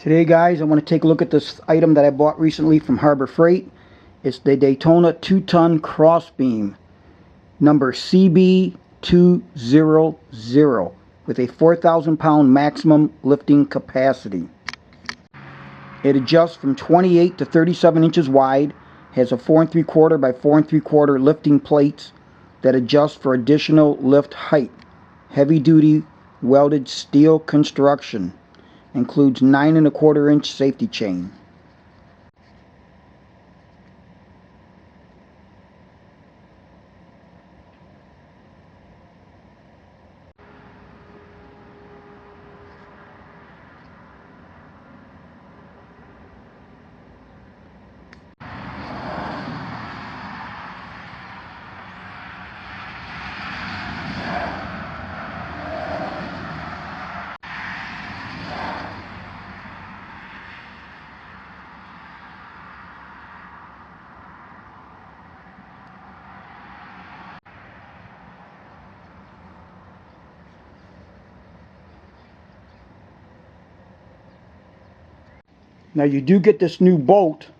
Today, guys, I want to take a look at this item that I bought recently from Harbor Freight. It's the Daytona 2-ton crossbeam, number CB200, with a 4,000-pound maximum lifting capacity. It adjusts from 28 to 37 inches wide, has a 4 3/4 by 4 3/4 lifting plates that adjust for additional lift height. Heavy-duty welded steel construction. Includes 9 1/4 inch safety chain. Now you do get this new bolt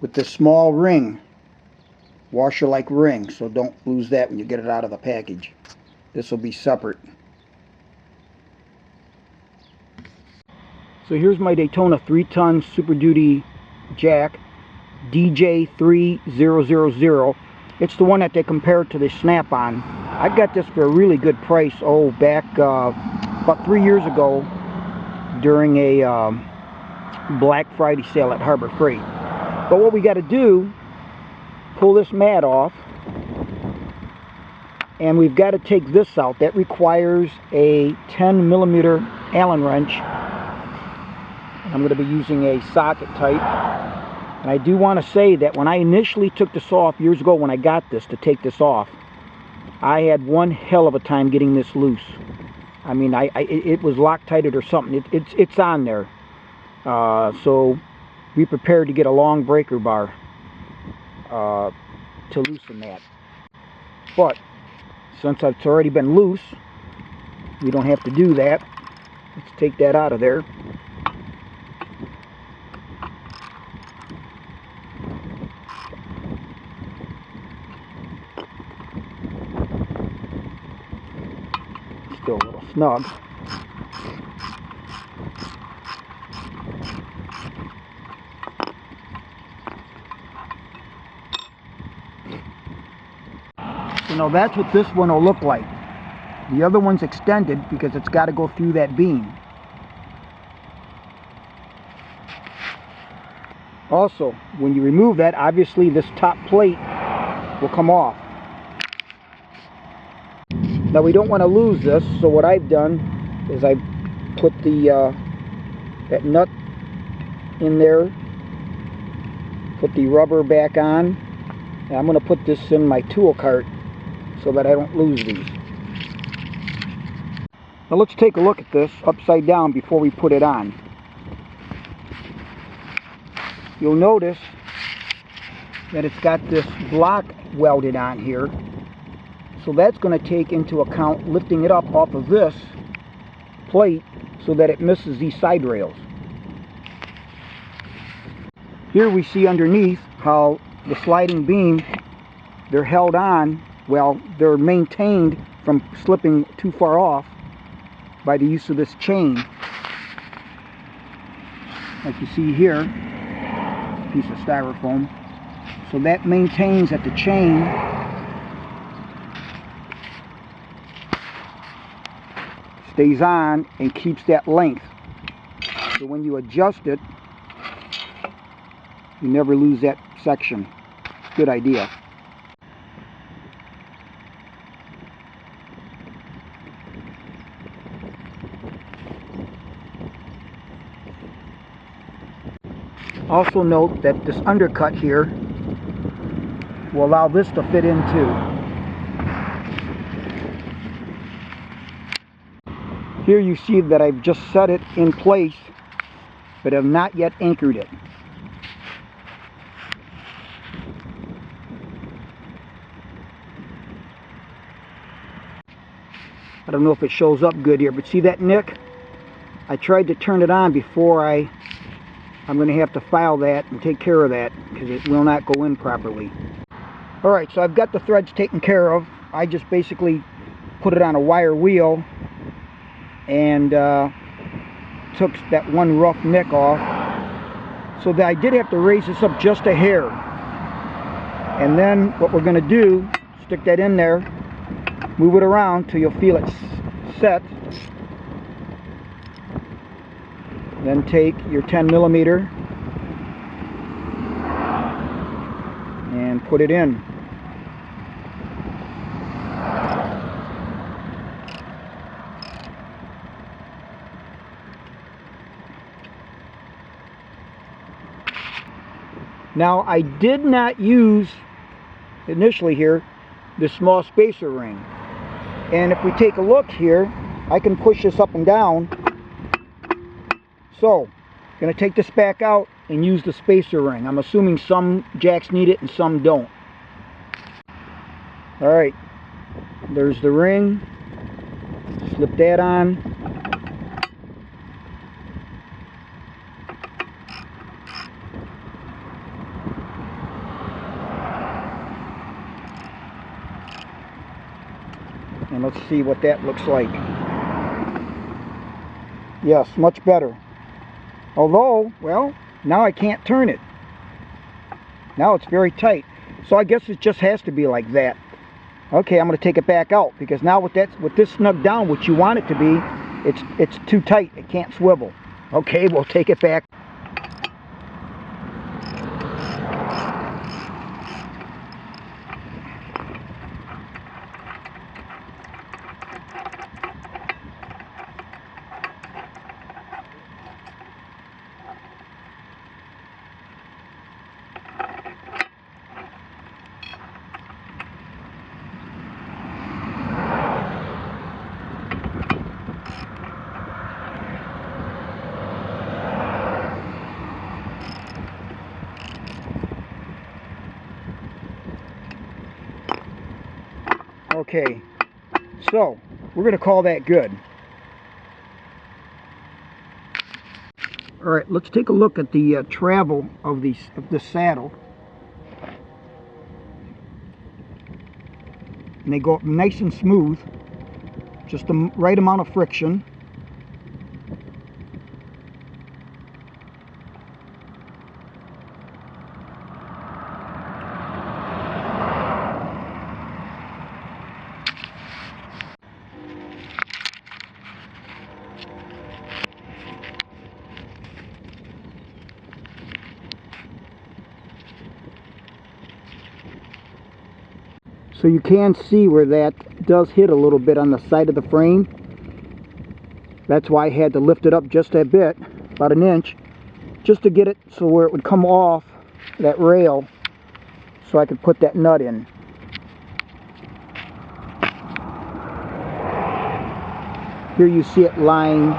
with this small ring, washer-like ring, so don't lose that when you get it out of the package. This will be separate. So here's my Daytona 3-ton Super Duty jack, DJ3000. It's the one that they compared to the Snap-on. I got this for a really good price, back about 3 years ago during a Black Friday sale at Harbor Freight. But what we got to do, pull this mat off, and we've got to take this out. That requires a 10mm Allen wrench. I'm going to be using a socket type. And I do want to say that when I initially took this off years ago, when I got this to take this off, I had one hell of a time getting this loose. I mean, it was Loctited or something. It's on there. So be prepared to get a long breaker bar to loosen that. But since it's already been loose, we don't have to do that. Let's take that out of there. Still a little snug. So now that's what this one will look like. The other one's extended because it's got to go through that beam. Also, when you remove that, obviously this top plate will come off. Now we don't want to lose this, so what I've done is I put that nut in there, put the rubber back on, and I'm going to put this in my tool cart so that I don't lose these. Now let's take a look at this upside down before we put it on. You'll notice that it's got this block welded on here. So that's going to take into account lifting it up off of this plate so that it misses these side rails. Here we see underneath how the sliding beam, they're held on, well, they're maintained from slipping too far off by the use of this chain. Like you see here, piece of styrofoam. So that maintains that the chain stays on and keeps that length. So when you adjust it, you never lose that section. Good idea. Also note that this undercut here will allow this to fit in too. Here you see that I've just set it in place, but have not yet anchored it. I don't know if it shows up good here, but see that nick? I tried to turn it on before I'm going to have to file that and take care of that because it will not go in properly. Alright, so I've got the threads taken care of. I just basically put it on a wire wheel and took that one rough nick off. So that I did have to raise this up just a hair. And then what we're going to do, stick that in there, move it around till you'll feel it set. Then take your 10 millimeter and put it in. Now I did not use initially here the small spacer ring, and if we take a look here, I can push this up and down. So I'm going to take this back out and use the spacer ring. I'm assuming some jacks need it and some don't. Alright, there's the ring. Slip that on. And let's see what that looks like. Yes, much better. Although, well, now I can't turn it. Now it's very tight. So I guess it just has to be like that. Okay, I'm going to take it back out because now with this snug down, what you want it to be, it's too tight. It can't swivel. Okay, we'll take it back. Okay, so we're going to call that good. Alright, let's take a look at the travel of the saddle. And they go up nice and smooth, just the right amount of friction. So you can see where that does hit a little bit on the side of the frame. That's why I had to lift it up just a bit, about an inch, just to get it so where it would come off that rail so I could put that nut in. Here you see it lying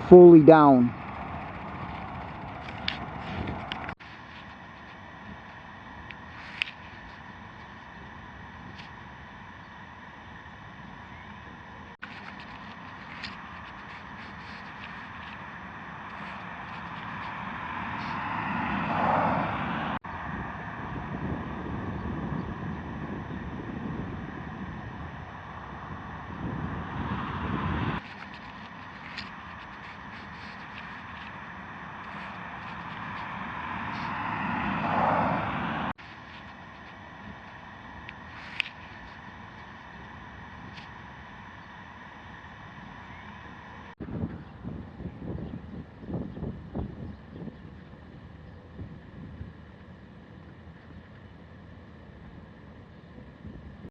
fully down.